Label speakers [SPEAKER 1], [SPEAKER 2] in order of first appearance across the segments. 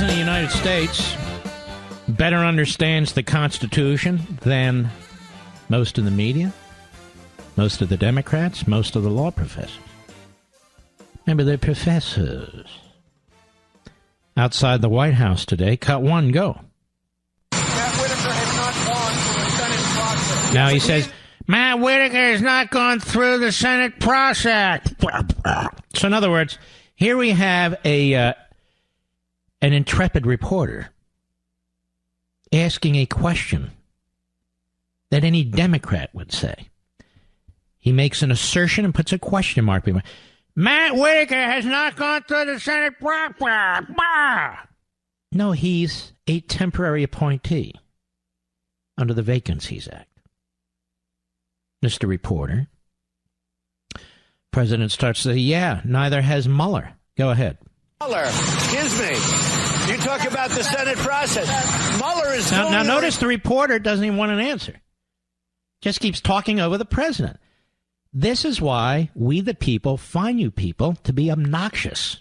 [SPEAKER 1] President of the United States better understands the Constitution than most of the media, most of the Democrats, most of the law professors. Remember, they're professors. Outside the White House today, cut one, go.
[SPEAKER 2] Matt Whitaker has not gone through the Senate process.
[SPEAKER 1] Now he says, Matt Whitaker has not gone through the Senate process. So in other words, here we have an intrepid reporter asking a question that any Democrat would say. He makes an assertion and puts a question mark behind it. Matt Whitaker has not gone through the Senate. No, he's a temporary appointee under the Vacancies Act. Mr. Reporter. President starts to say, yeah, neither has Mueller. Go ahead.
[SPEAKER 3] Mueller, excuse me. You talk about the Senate process. Mueller is...
[SPEAKER 1] Now notice the reporter doesn't even want an answer. Just keeps talking over the president. This is why we, the people, find you people to be obnoxious,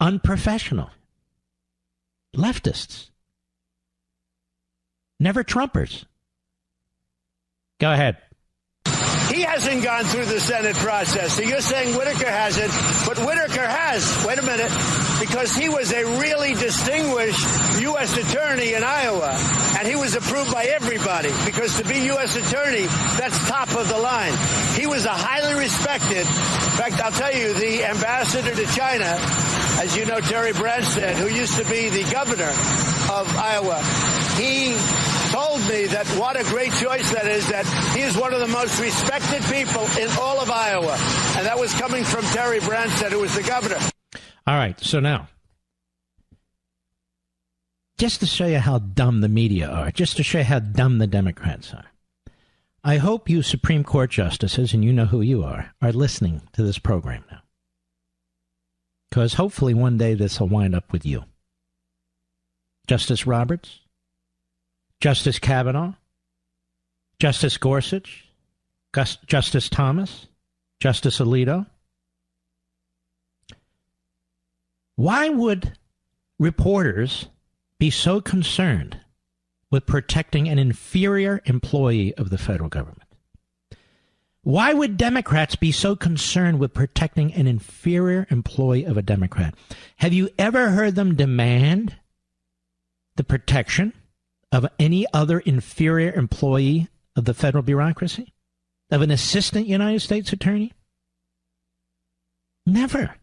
[SPEAKER 1] unprofessional, leftists, never Trumpers. Go ahead.
[SPEAKER 3] He hasn't gone through the Senate process. So you're saying Whitaker hasn't, but Whitaker has. Wait a minute. Because he was a really distinguished U.S. attorney in Iowa, and he was approved by everybody. Because to be U.S. attorney, that's top of the line. He was a highly respected. In fact, I'll tell you, the ambassador to China, as you know, Terry Branstad, who used to be the governor of Iowa, he told me that what a great choice that is, that he is one of the most respected people in all of Iowa. And that was coming from Terry Branstad, who was the governor.
[SPEAKER 1] All right, so now, just to show you how dumb the media are, just to show you how dumb the Democrats are, I hope you Supreme Court justices, and you know who you are listening to this program now. Because hopefully one day this will wind up with you. Justice Roberts, Justice Kavanaugh, Justice Gorsuch, Justice Thomas, Justice Alito. Why would reporters be so concerned with protecting an inferior employee of the federal government? Why would Democrats be so concerned with protecting an inferior employee of a Democrat? Have you ever heard them demand the protection of any other inferior employee of the federal bureaucracy? Of an assistant United States attorney? Never.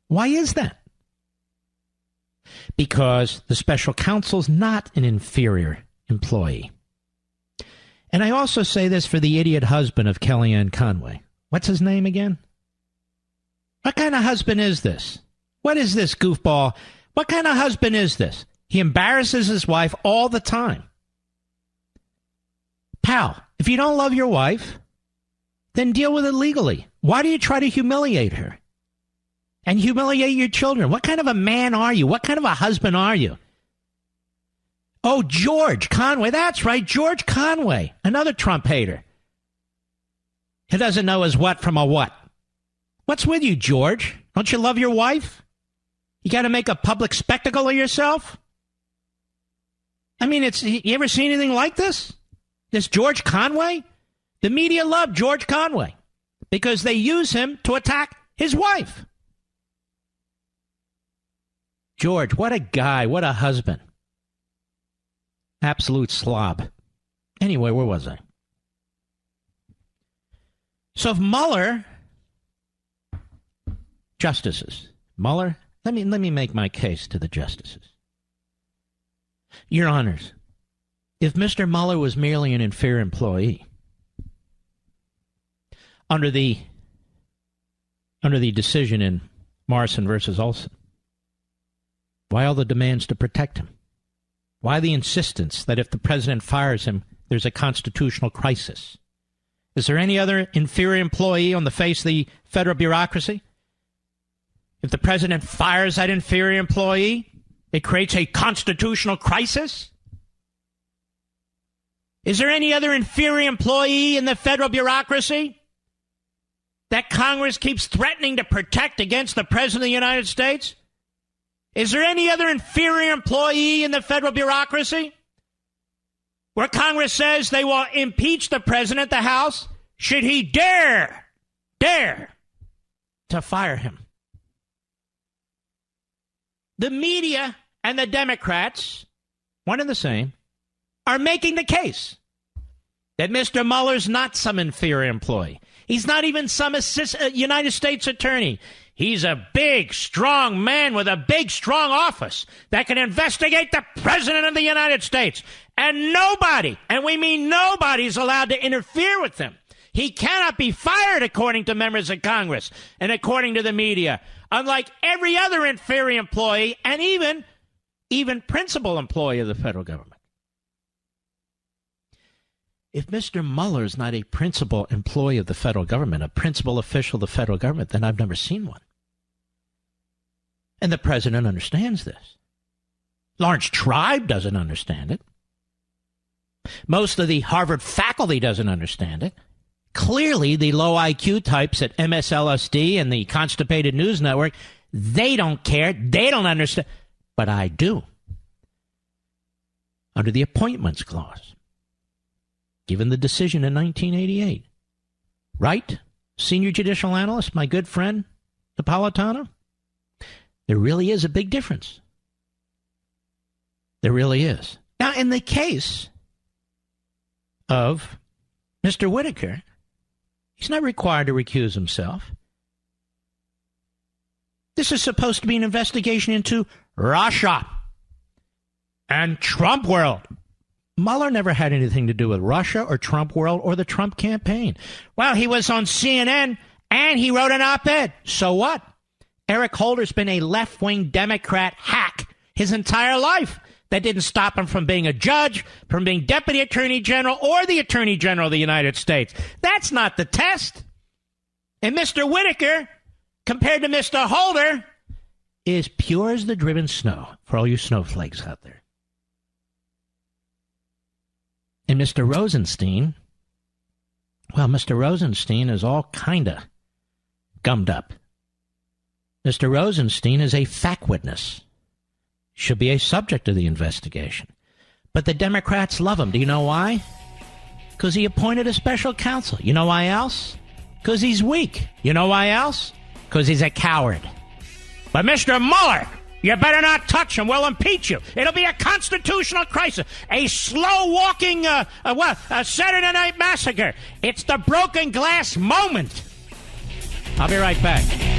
[SPEAKER 1] Why is that? Because the special counsel's not an inferior employee. And I also say this for the idiot husband of Kellyanne Conway. What's his name again? What kind of husband is this? What is this goofball? What kind of husband is this? He embarrasses his wife all the time. Pal, if you don't love your wife, then deal with it legally. Why do you try to humiliate her? And humiliate your children? What kind of a man are you? What kind of a husband are you? Oh, George Conway. That's right, George Conway. Another Trump hater. He doesn't know his what from a what. What's with you, George? Don't you love your wife? You got to make a public spectacle of yourself? I mean, you ever seen anything like this? This George Conway? The media love George Conway because they use him to attack his wife. George, what a guy, what a husband. Absolute slob. Anyway, where was I? So if Mueller, justices, Mueller, let me make my case to the justices. Your Honors, if Mr. Mueller was merely an inferior employee, under the decision in Morrison versus Olson, why all the demands to protect him? Why the insistence that if the president fires him, there's a constitutional crisis? Is there any other inferior employee on the face of the federal bureaucracy? If the president fires that inferior employee, it creates a constitutional crisis? Is there any other inferior employee in the federal bureaucracy that Congress keeps threatening to protect against the President of the United States? Is there any other inferior employee in the federal bureaucracy where Congress says they will impeach the President, the House, should he dare to fire him? The media and the Democrats, one and the same, are making the case that Mr. Mueller's not some inferior employee. He's not even some United States attorney. He's a big, strong man with a big, strong office that can investigate the President of the United States. And nobody, and we mean nobody, is allowed to interfere with him. He cannot be fired, according to members of Congress and according to the media, unlike every other inferior employee and even principal employee of the federal government. If Mr. Mueller is not a principal employee of the federal government, a principal official of the federal government, then I've never seen one. And the president understands this. Lawrence Tribe doesn't understand it. Most of the Harvard faculty doesn't understand it. Clearly, the low IQ types at MSLSD and the Constipated News Network, they don't care. They don't understand. But I do. Under the Appointments Clause, given the decision in 1988. Right, senior judicial analyst, my good friend, Napolitano? There really is a big difference. There really is. Now, in the case of Mr. Whitaker, he's not required to recuse himself. This is supposed to be an investigation into Russia and Trump world. Mueller never had anything to do with Russia or Trump world or the Trump campaign. Well, he was on CNN and he wrote an op-ed. So what? Eric Holder's been a left-wing Democrat hack his entire life. That didn't stop him from being a judge, from being deputy attorney general, or the attorney general of the United States. That's not the test. And Mr. Whitaker, compared to Mr. Holder, is pure as the driven snow for all you snowflakes out there. And Mr. Rosenstein, well, Mr. Rosenstein is all kind of gummed up. Mr. Rosenstein is a fact witness. Should be a subject of the investigation. But the Democrats love him. Do you know why? Because he appointed a special counsel. You know why else? Because he's weak. You know why else? Because he's a coward. But Mr. Mueller, you better not touch him. We'll impeach you. It'll be a constitutional crisis. A slow-walking, a Saturday Night Massacre. It's the broken glass moment. I'll be right back.